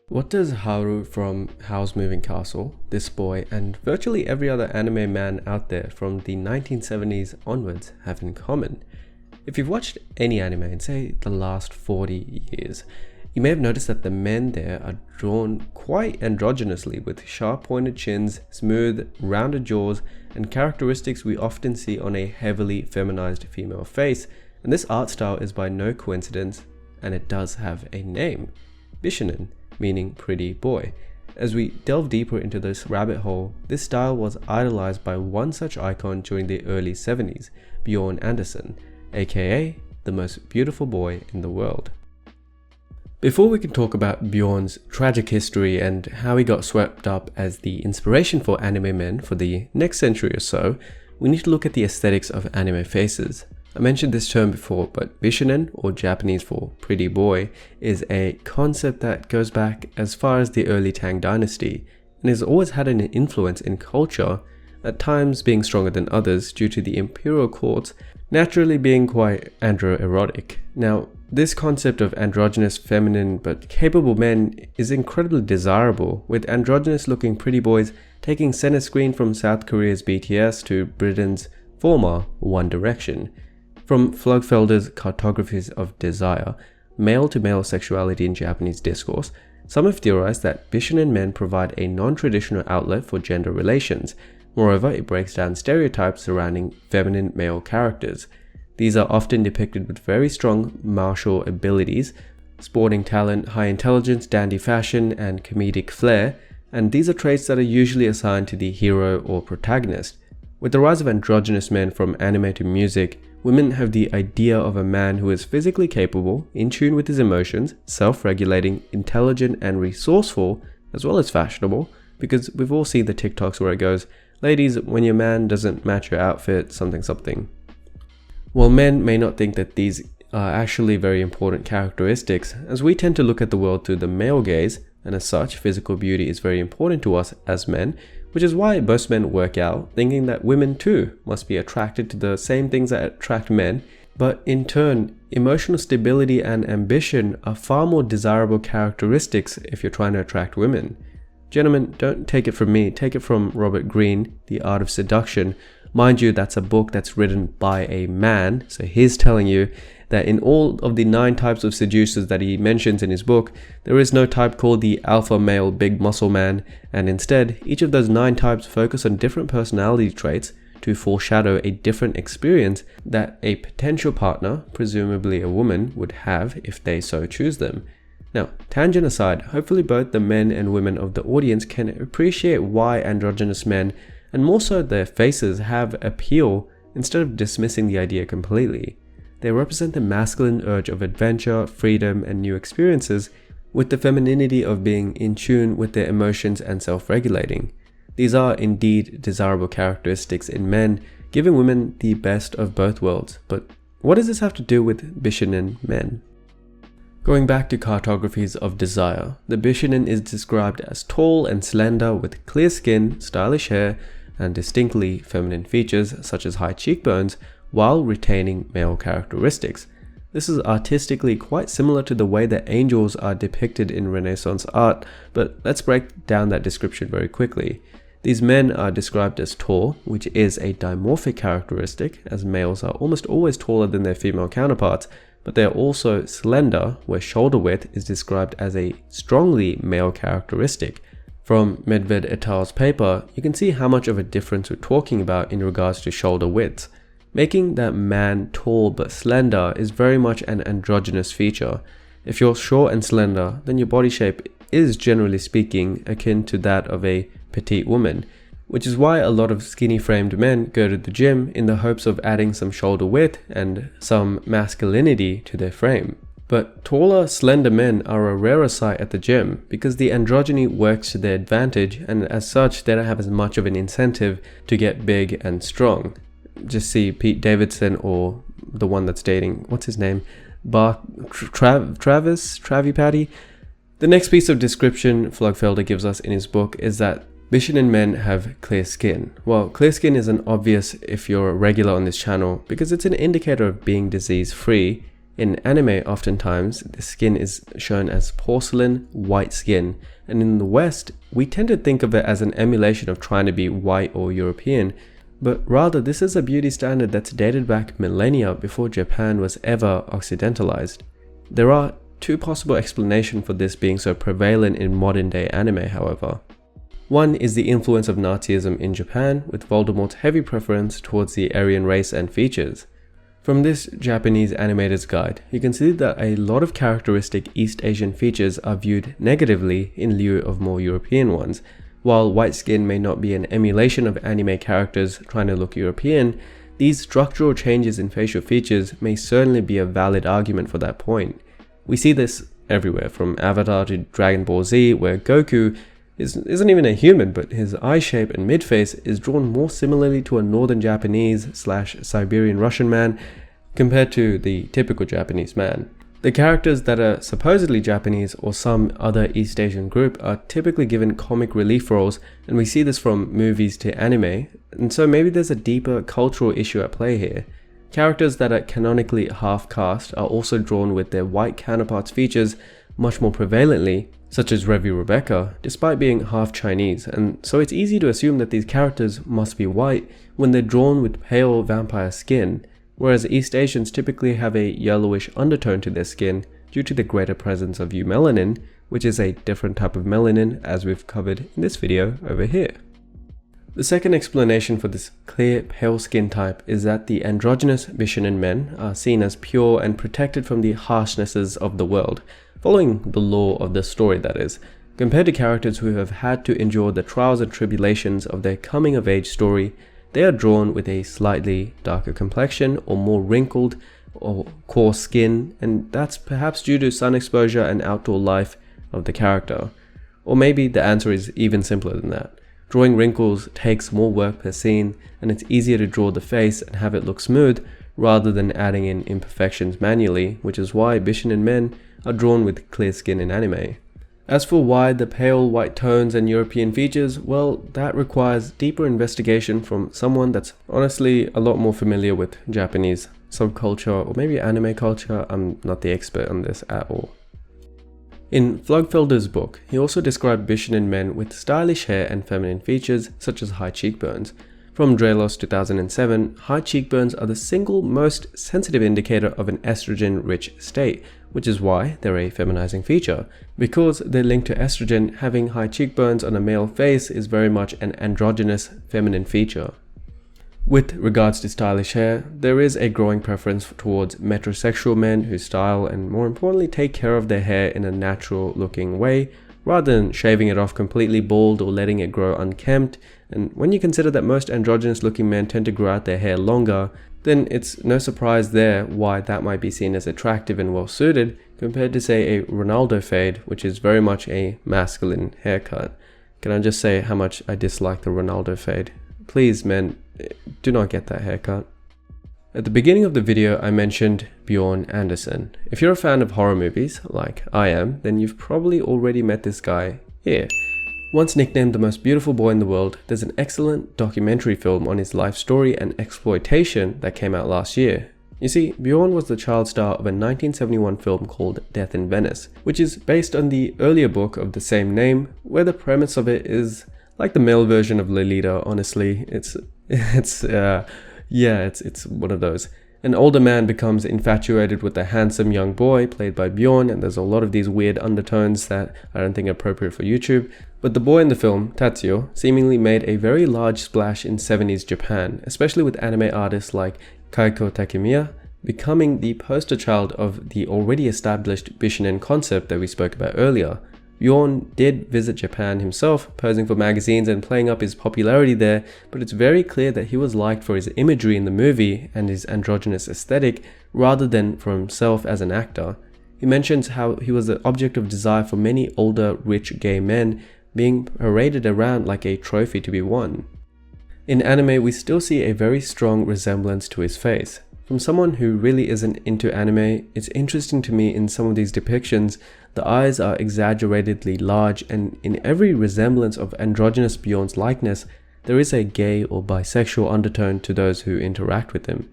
What does Haru from Howl's Moving Castle, This Boy, and virtually every other anime man out there from the 1970s onwards have in common? If you've watched any anime in, say, the last 40 years, you may have noticed that the men there are drawn quite androgynously, with sharp pointed chins, smooth, rounded jaws, and characteristics we often see on a heavily feminized female face. And this art style is by no coincidence, and it does have a name: Bishinen, meaning pretty boy. As we delve deeper into this rabbit hole, this style was idolized by one such icon during the early 70s, Bjorn Anderson, aka the most beautiful boy in the world. Before we can talk about Bjorn's tragic history and how he got swept up as the inspiration for anime men for the next century or so, we need to look at the aesthetics of anime faces. I mentioned this term before, but Bishinen, or Japanese for pretty boy, is a concept that goes back as far as the early Tang dynasty and has always had an influence in culture, at times being stronger than others due to the imperial courts naturally being quite androerotic. Now, this concept of androgynous, feminine, but capable men is incredibly desirable, with androgynous looking pretty boys taking center screen from South Korea's BTS to Britain's former One Direction. From Flugfelder's Cartographies of Desire, Male-to-Male Sexuality in Japanese Discourse, some have theorized that Bishinen men provide a non-traditional outlet for gender relations. Moreover, it breaks down stereotypes surrounding feminine male characters. These are often depicted with very strong martial abilities, sporting talent, high intelligence, dandy fashion, and comedic flair, and these are traits that are usually assigned to the hero or protagonist. With the rise of androgynous men from anime to music, women have the idea of a man who is physically capable, in tune with his emotions, self-regulating, intelligent, and resourceful, as well as fashionable, because we've all seen the TikToks where it goes, "Ladies, when your man doesn't match your outfit, something something." While men may not think that these are actually very important characteristics, as we tend to look at the world through the male gaze, and as such, physical beauty is very important to us as men, which is why most men work out, thinking that women too must be attracted to the same things that attract men. But in turn, emotional stability and ambition are far more desirable characteristics if you're trying to attract women. Gentlemen, don't take it from me, take it from Robert Greene, The Art of Seduction. Mind you, that's a book that's written by a man, so he's telling you that in all of the 9 types of seducers that he mentions in his book, there is no type called the alpha male big muscle man, and instead, each of those 9 types focus on different personality traits to foreshadow a different experience that a potential partner, presumably a woman, would have if they so choose them. Now, tangent aside, hopefully both the men and women of the audience can appreciate why androgynous men, and more so their faces, have appeal instead of dismissing the idea completely. They represent the masculine urge of adventure, freedom, and new experiences, with the femininity of being in tune with their emotions and self-regulating. These are indeed desirable characteristics in men, giving women the best of both worlds. But what does this have to do with Bishinen men? Going back to Cartographies of Desire, the Bishinen is described as tall and slender with clear skin, stylish hair, and distinctly feminine features such as high cheekbones, while retaining male characteristics. This is artistically quite similar to the way that angels are depicted in Renaissance art, but let's break down that description very quickly. These men are described as tall, which is a dimorphic characteristic, as males are almost always taller than their female counterparts, but they are also slender, where shoulder width is described as a strongly male characteristic. From Medved et al.'s paper, you can see how much of a difference we're talking about in regards to shoulder width. Making that man tall but slender is very much an androgynous feature. If you're short and slender, then your body shape is, generally speaking, akin to that of a petite woman, which is why a lot of skinny-framed men go to the gym in the hopes of adding some shoulder width and some masculinity to their frame. But taller, slender men are a rarer sight at the gym because the androgyny works to their advantage, and as such, they don't have as much of an incentive to get big and strong. Just see Pete Davidson, or the one that's dating, what's his name? Travi Patty. The next piece of description Flugfelder gives us in his book is that Bishinen men have clear skin. Well, clear skin isn't obvious if you're a regular on this channel because it's an indicator of being disease-free, In anime, oftentimes, the skin is shown as porcelain, white skin, and in the West, we tend to think of it as an emulation of trying to be white or European, but rather this is a beauty standard that's dated back millennia before Japan was ever occidentalized. There are two possible explanations for this being so prevalent in modern day anime, however. One is the influence of Nazism in Japan, with Voldemort's heavy preference towards the Aryan race and features. From this Japanese animator's guide, you can see that a lot of characteristic East Asian features are viewed negatively in lieu of more European ones. While white skin may not be an emulation of anime characters trying to look European, these structural changes in facial features may certainly be a valid argument for that point. We see this everywhere, from Avatar to Dragon Ball Z, where Goku isn't even a human, but his eye shape and mid-face is drawn more similarly to a northern Japanese/Siberian Russian man compared to the typical Japanese man. The characters that are supposedly Japanese or some other East Asian group are typically given comic relief roles, and we see this from movies to anime, and so maybe there's a deeper cultural issue at play here. Characters that are canonically half-caste are also drawn with their white counterparts' features much more prevalently, such as Revi Rebecca, despite being half Chinese, and so it's easy to assume that these characters must be white when they're drawn with pale vampire skin, whereas East Asians typically have a yellowish undertone to their skin due to the greater presence of eumelanin, which is a different type of melanin as we've covered in this video over here. The second explanation for this clear pale skin type is that the androgynous Bishinen men are seen as pure and protected from the harshnesses of the world, following the law of the story that is, compared to characters who have had to endure the trials and tribulations of their coming-of-age story. They are drawn with a slightly darker complexion or more wrinkled or coarse skin, and that's perhaps due to sun exposure and outdoor life of the character. Or maybe the answer is even simpler than that. Drawing wrinkles takes more work per scene, and it's easier to draw the face and have it look smooth rather than adding in imperfections manually, which is why Bishinen men are drawn with clear skin in anime. As for why the pale white tones and European features, well, that requires deeper investigation from someone that's honestly a lot more familiar with Japanese subculture or maybe anime culture. I'm not the expert on this at all. In Flugfelder's book, he also described Bishinen men with stylish hair and feminine features such as high cheekbones. From Drelos 2007, high cheekbones are the single most sensitive indicator of an estrogen-rich state, which is why they're a feminizing feature. Because they're linked to estrogen, having high cheekbones on a male face is very much an androgynous feminine feature. With regards to stylish hair, there is a growing preference towards metrosexual men who style and, more importantly, take care of their hair in a natural-looking way, rather than shaving it off completely bald or letting it grow unkempt. And when you consider that most androgynous-looking men tend to grow out their hair longer, then it's no surprise there why that might be seen as attractive and well-suited compared to, say, a Ronaldo fade, which is very much a masculine haircut. Can I just say how much I dislike the Ronaldo fade? Please, men, do not get that haircut. At the beginning of the video, I mentioned Bjorn Anderson. If you're a fan of horror movies, like I am, then you've probably already met this guy here. Once nicknamed the most beautiful boy in the world, there's an excellent documentary film on his life story and exploitation that came out last year. You see, Bjorn was the child star of a 1971 film called Death in Venice, which is based on the earlier book of the same name, where the premise of it is like the male version of Lolita. Honestly, it's one of those. An older man becomes infatuated with a handsome young boy played by Bjorn, and there's a lot of these weird undertones that I don't think are appropriate for YouTube. But the boy in the film, Tatsuo, seemingly made a very large splash in 70s Japan, especially with anime artists like Kaiko Takemiya, becoming the poster child of the already established Bishinen concept that we spoke about earlier. Bjorn did visit Japan himself, posing for magazines and playing up his popularity there, but it's very clear that he was liked for his imagery in the movie and his androgynous aesthetic rather than for himself as an actor. He mentions how he was the object of desire for many older, rich gay men, being paraded around like a trophy to be won. In anime, we still see a very strong resemblance to his face. From someone who really isn't into anime, it's interesting to me in some of these depictions, the eyes are exaggeratedly large, and in every resemblance of androgynous Bjorn's likeness, there is a gay or bisexual undertone to those who interact with him.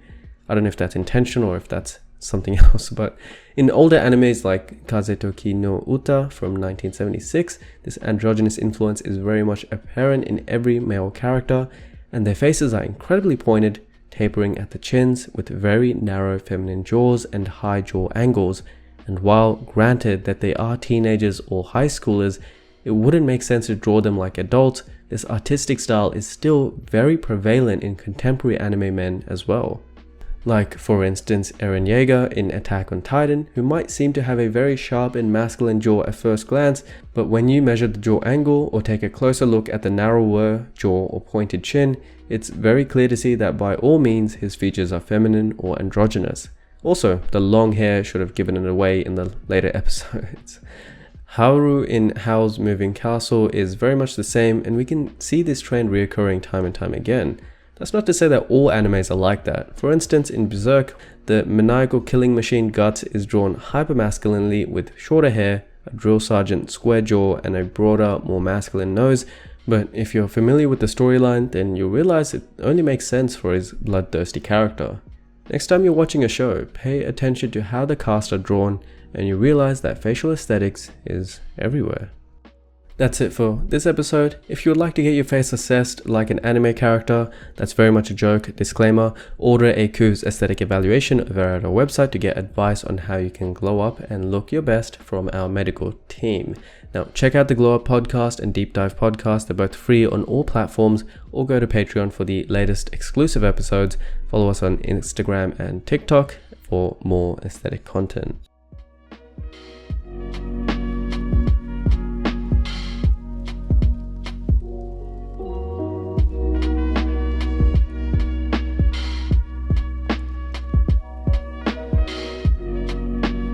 I don't know if that's intentional or if that's something else. But in older animes like Kazetoki no Uta from 1976, this androgynous influence is very much apparent in every male character, and their faces are incredibly pointed, tapering at the chins with very narrow feminine jaws and high jaw angles. And while granted that they are teenagers or high schoolers, it wouldn't make sense to draw them like adults. This artistic style is still very prevalent in contemporary anime men as well. Like, for instance, Eren Yeager in Attack on Titan, who might seem to have a very sharp and masculine jaw at first glance, but when you measure the jaw angle or take a closer look at the narrower jaw or pointed chin, it's very clear to see that by all means his features are feminine or androgynous. Also, the long hair should have given it away in the later episodes. Haoru in Howl's Moving Castle is very much the same, and we can see this trend reoccurring time and time again. That's not to say that all animes are like that. For instance, in Berserk, the maniacal killing machine Guts is drawn hypermasculinely with shorter hair, a drill sergeant square jaw, and a broader, more masculine nose. But if you're familiar with the storyline, then you'll realize it only makes sense for his bloodthirsty character. Next time you're watching a show, pay attention to how the cast are drawn, and you realize that facial aesthetics is everywhere. That's it for this episode. If you would like to get your face assessed like an anime character, that's very much a joke, disclaimer, order a Koo's aesthetic evaluation over at our website to get advice on how you can glow up and look your best from our medical team. Now, check out the Glow Up podcast and Deep Dive podcast. They're both free on all platforms, or go to Patreon for the latest exclusive episodes. Follow us on Instagram and TikTok for more aesthetic content.